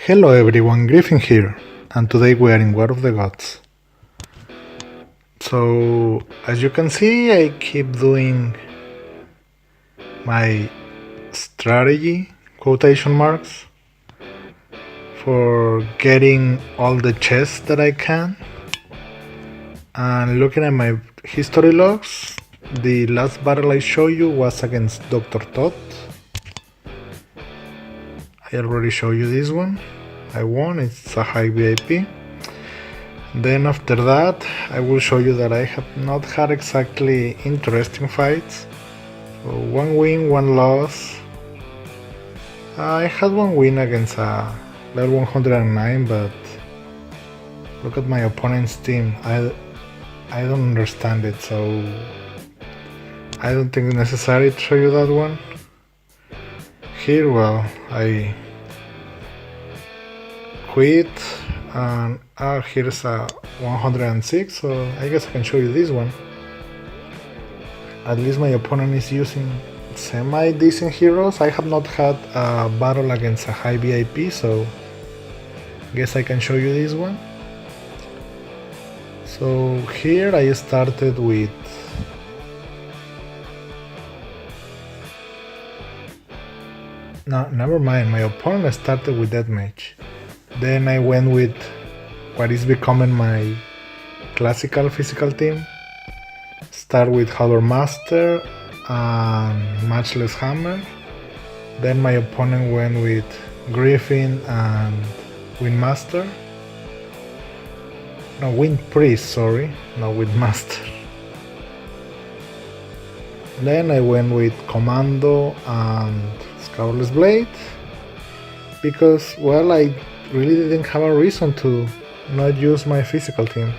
Hello everyone, Griffin here, and today we are in War of the Gods. So, as you can see, I keep doing my strategy, quotation marks, for getting all the chests that I can. And looking at my history logs, the last battle I showed you was against Dr. Todd. I already showed you this one. I won, it's a high VIP. Then after that, I will show you that I have not had exactly interesting fights. So one win, one loss. I had one win against a level 109, but look at my opponent's team. I don't understand it, so I don't think it's necessary to show you that one. Here, well, I quit, and here's a 106, so I guess I can show you this one. At least my opponent is using semi-decent heroes. I have not had a battle against a high VIP, so I guess I can show you this one. So here I started with no, never mind, my opponent started with Deathmage. Then I went with what is becoming my classical physical team. Start with Howler Master and Matchless Hammer. Then my opponent went with Griffin and Windmaster. No, Wind Priest, sorry, not Windmaster. Then I went with Commando and Scourless Blade because, well, I really didn't have a reason to not use my physical team.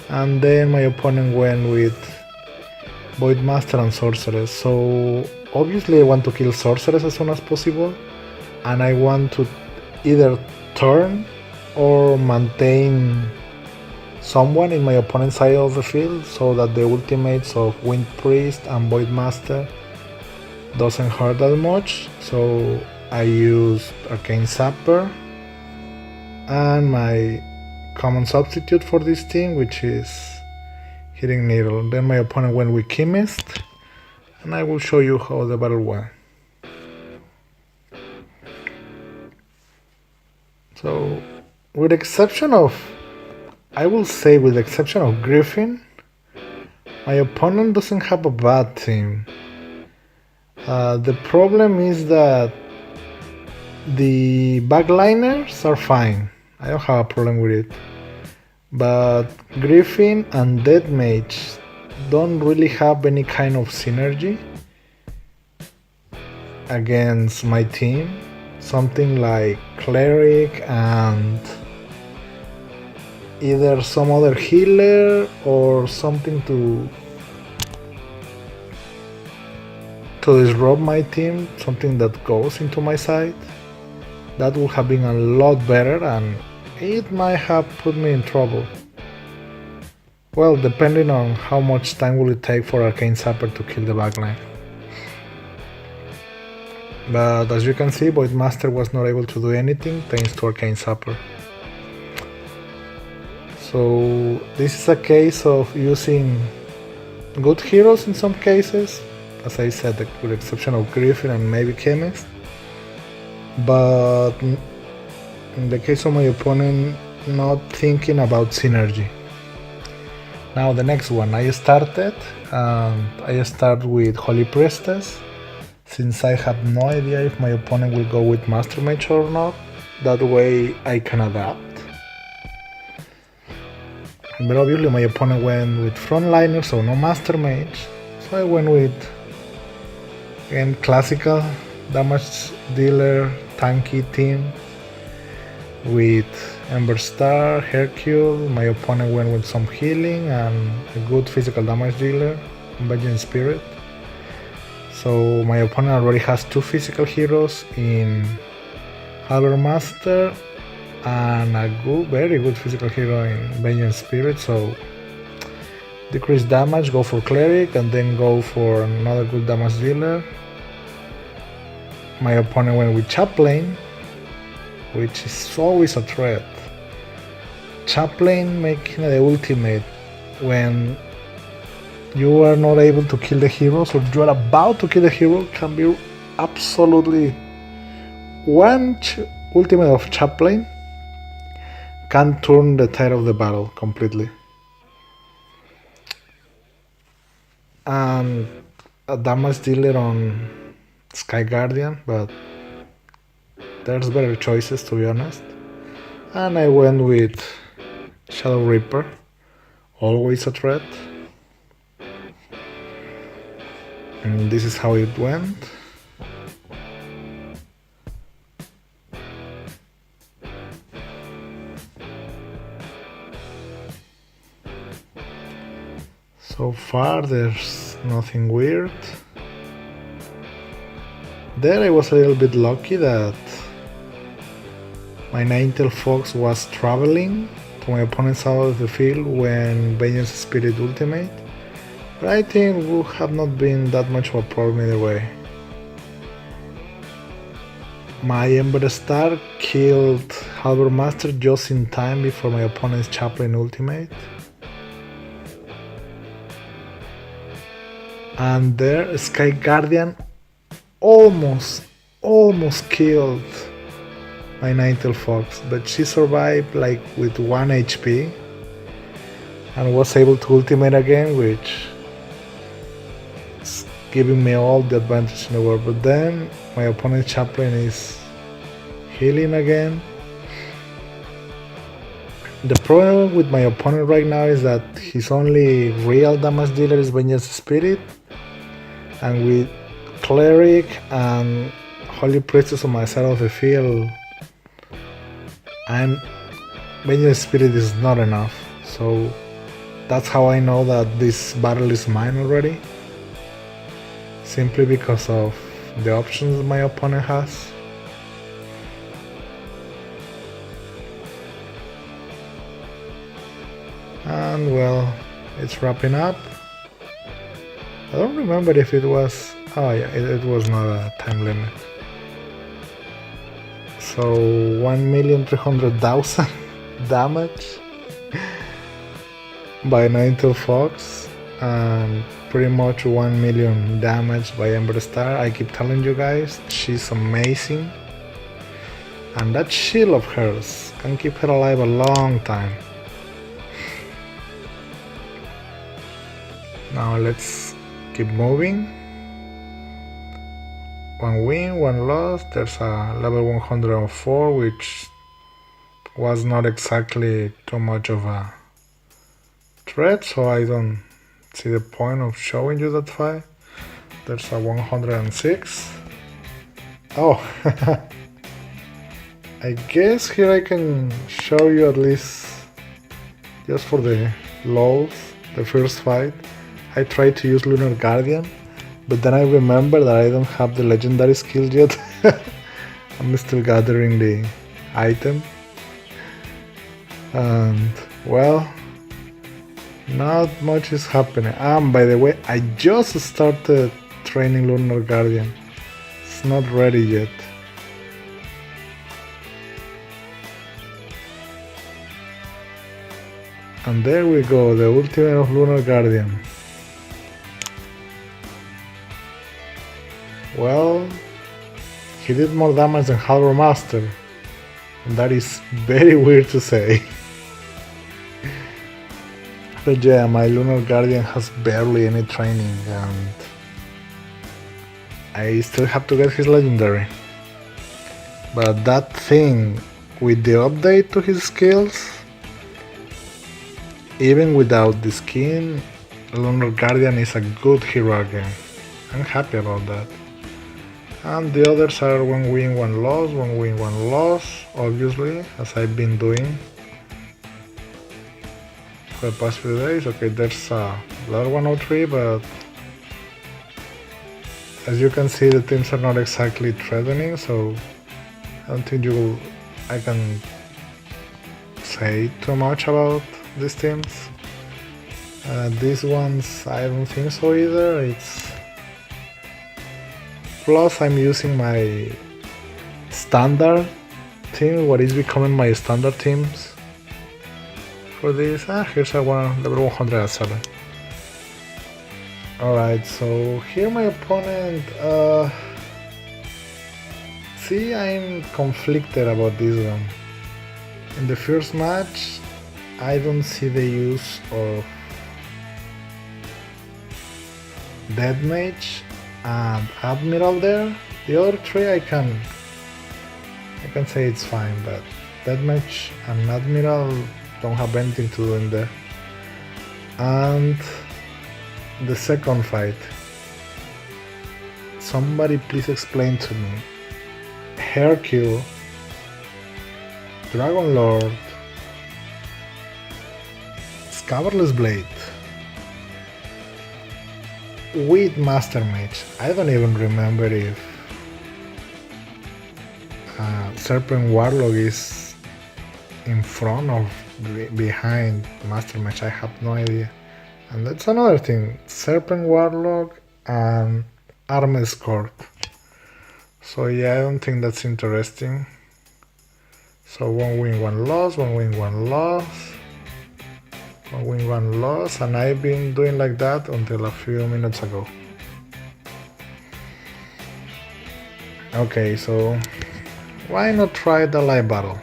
And then my opponent went with Voidmaster and Sorceress. So obviously I want to kill Sorceress as soon as possible, and I want to either turn or maintain someone in my opponent's side of the field so that the ultimates of Wind Priest and Voidmaster doesn't hurt that much. So I used Arcane Sapper and my common substitute for this team, which is Healing Needle. Then my opponent went with Chemist, and I will show you how the battle went. So, with the exception of, I will say with the exception of Griffin, my opponent doesn't have a bad team. The problem is that the backliners are fine. I don't have a problem with it. But Griffin and Deathmage don't really have any kind of synergy against my team. Something like Cleric and either some other healer or something to disrupt my team, something that goes into my side. That would have been a lot better, and it might have put me in trouble. Well, depending on how much time will it take for Arcane Sapper to kill the backline. But as you can see, Voidmaster was not able to do anything thanks to Arcane Sapper. So this is a case of using good heroes in some cases, as I said, with the exception of Griffin and maybe Chemist. But in the case of my opponent, not thinking about synergy. Now the next one, I start with Holy Priestess, since I have no idea if my opponent will go with Master Mage or not. That way I can adapt. But obviously my opponent went with Frontliner, so no Master Mage. So I went with, again, classical damage dealer, tanky team with Ember Star, Hercule. My opponent went with some healing and a good physical damage dealer, Vengeance Spirit. So my opponent already has two physical heroes in Harbor Master and a very good physical hero in Vengeance Spirit. So decrease damage, go for Cleric, and then go for another good damage dealer. My opponent went with Chaplain, which is always a threat. Chaplain making the ultimate when you are not able to kill the heroes or you are about to kill the hero can be absolutely one ultimate of Chaplain can turn the tide of the battle completely. And a damage dealer on Sky Guardian, but there's better choices to be honest. And I went with Shadow Reaper, always a threat. And this is how it went. So far there's nothing weird. There I was a little bit lucky that my Ninetale Fox was traveling to my opponent's side of the field when Vengeance Spirit ultimate, but I think it would have not been that much of a problem either way. My Ember Star killed Halberd Master just in time before my opponent's Chaplain ultimate. And there Sky Guardian almost killed my Ninetale Fox, but she survived like with 1 HP and was able to ultimate again, which is giving me all the advantage in the world. But then my opponent's Chaplain is healing again. The problem with my opponent right now is that his only real damage dealer is Vengeance Spirit, and with Cleric and Holy Priestess on my side of the field, Vengeance Spirit is not enough. So that's how I know that this battle is mine already, simply because of the options my opponent has. And well, it's wrapping up. I don't remember if it was... oh yeah, it was not a time limit. So 1,300,000 damage by Ninetale Fox and pretty much 1 million damage by Ember Star. I keep telling you guys, she's amazing. And that shield of hers can keep her alive a long time. Now let's keep moving. One win, one loss. There's a level 104, which was not exactly too much of a threat, so I don't see the point of showing you that fight. There's a 106. Oh, I guess here I can show you at least just for the lols, the first fight. I tried to use Lunar Guardian, but then I remember that I don't have the legendary skill yet. I'm still gathering the item. And well, not much is happening. By the way, I just started training Lunar Guardian. It's not ready yet. And there we go, the ultimate of Lunar Guardian. Well, he did more damage than Halberd Master, and that is very weird to say. But yeah, my Lunar Guardian has barely any training, and I still have to get his legendary. But that thing, with the update to his skills, even without the skin, Lunar Guardian is a good hero again. I'm happy about that. And the others are 1 win, 1 loss, 1 win, 1 loss, obviously, as I've been doing for the past few days. Okay, there's level 103, but as you can see, the teams are not exactly threatening, so I don't think I can say too much about these teams. These ones, I don't think so either. Plus I'm using my standard team, what is becoming my standard teams for this. Here's a one level 107. Alright, so here my opponent, see, I'm conflicted about this one. In the first match, I don't see the use of Dead Mage and Admiral there. The other three I can say it's fine, but Dead Mage and Admiral don't have anything to do in there. And the second fight, somebody please explain to me. Hercule, Dragon Lord, Scabrous Blade with Master Mage. I don't even remember if Serpent Warlock is in front or behind Master Mage. I have no idea. And that's another thing, Serpent Warlock and Armed Escort. So yeah, I don't think that's interesting. So 1 win, 1 loss, 1 win, 1 loss, 1 win, 1 loss, and I've been doing like that until a few minutes ago. Okay, so why not try the live battle?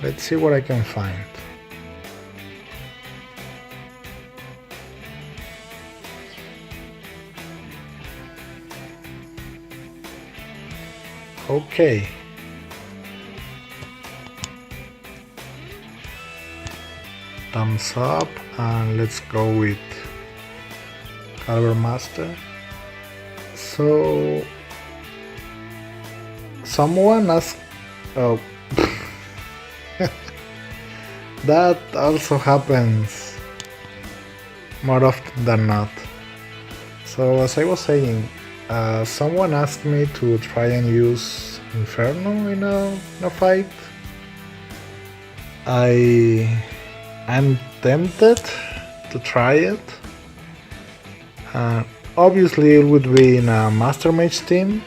Let's see what I can find. Okay. Thumbs up, and let's go with Caliber Master. So someone asked, oh, that also happens more often than not. So as I was saying, someone asked me to try and use Inferno in a fight. I'm tempted to try it. Obviously it would be in a Master Mage team.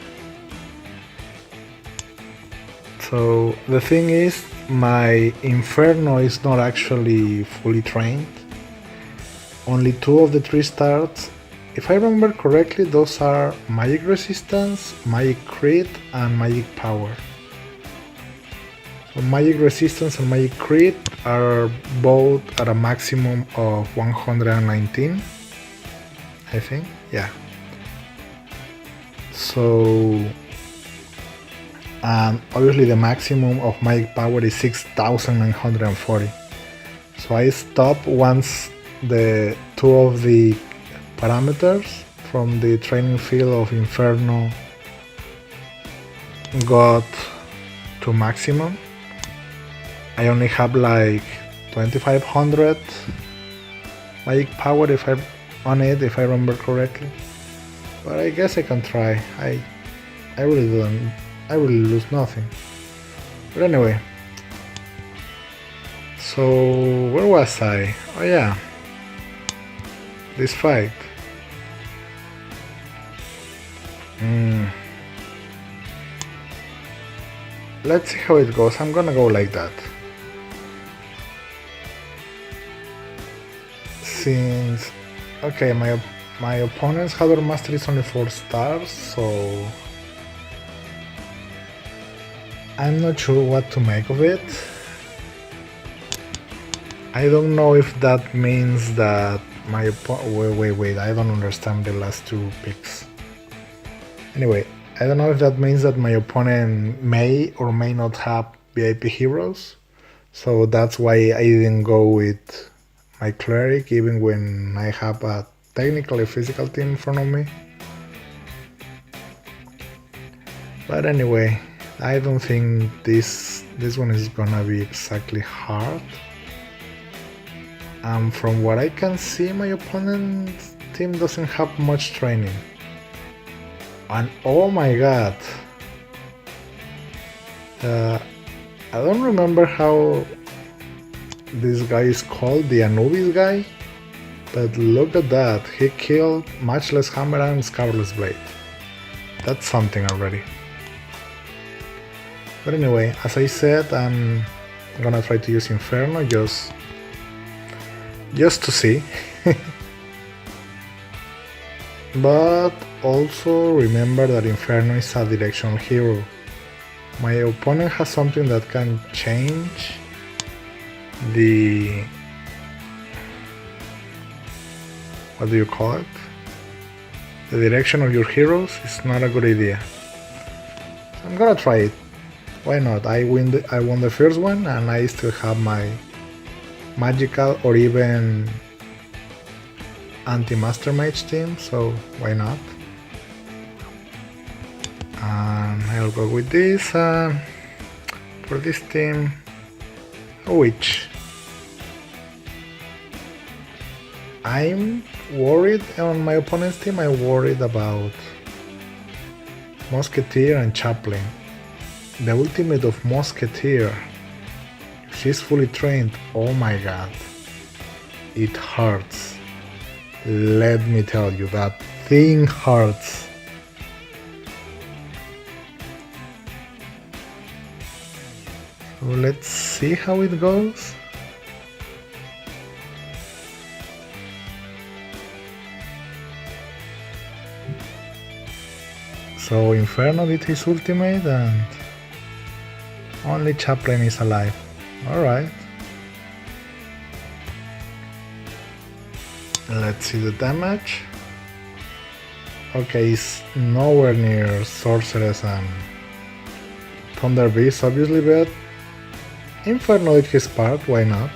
So the thing is, my Inferno is not actually fully trained. Only 2 of the 3 starts. If I remember correctly, those are Magic Resistance, Magic Crit, and Magic Power. So Magic Resistance and Magic Crit are both at a maximum of 119, I think, yeah. So, and obviously the maximum of Magic Power is 6940. So I stop once the 2 of the parameters from the training field of Inferno got to maximum. I only have like 2500 Magic Power if I remember correctly. But I guess I can try. I really lose nothing. But anyway. So where was I? Oh yeah. This fight. Let's see how it goes. I'm gonna go like that. Since, okay, my opponent's Hardware Master is only 4 stars, so I'm not sure what to make of it. I don't know if that means that my opponent, wait, I don't understand the last 2 picks. Anyway, I don't know if that means that my opponent may or may not have VIP heroes, so that's why I didn't go with my Cleric even when I have a technically physical team in front of me. But anyway, I don't think this one is gonna be exactly hard. From what I can see, my opponent's team doesn't have much training. And oh my god, I don't remember how this guy is called, the Anubis guy, but look at that, he killed Matchless Hammer and Scabrous Blade. That's something already. But anyway, as I said, I'm gonna try to use Inferno just to see. But also remember that Inferno is a directional hero. My opponent has something that can change the... what do you call it? The direction of your heroes is not a good idea. So I'm gonna try it. Why not? I won the first one and I still have my magical or even anti-master mage team, so why not? And I'll go with this for this team, which I'm worried on my opponent's team. I'm worried about Musketeer and Chaplain. The ultimate of Musketeer, she's fully trained. Oh my god, it hurts. Let me tell you, that thing hurts. So let's see how it goes. So Inferno did his ultimate and only Chaplain is alive. Alright. Let's see the damage. Okay, it's nowhere near Sorceress and Thunder Beast obviously, but Inferno did his part, why not?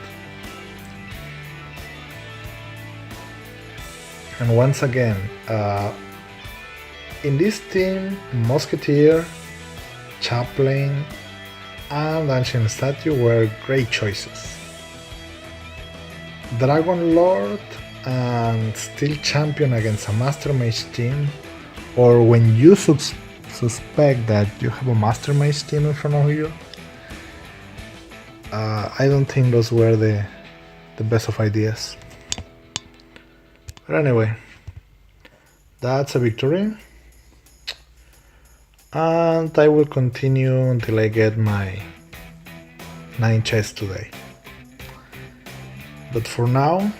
And once again, in this team, Musketeer, Chaplain, and Ancient Statue were great choices. Dragon Lord and Steel Champion against a Master Mage team, or when you suspect that you have a Master Mage team in front of you, I don't think those were the best of ideas. But anyway, that's a victory. And I will continue until I get my 9 chests today. But for now,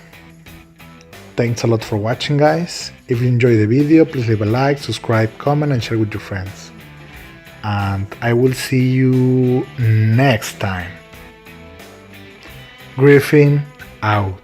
thanks a lot for watching, guys. If you enjoyed the video, please leave a like, subscribe, comment and share with your friends. And I will see you next time. Griffin out.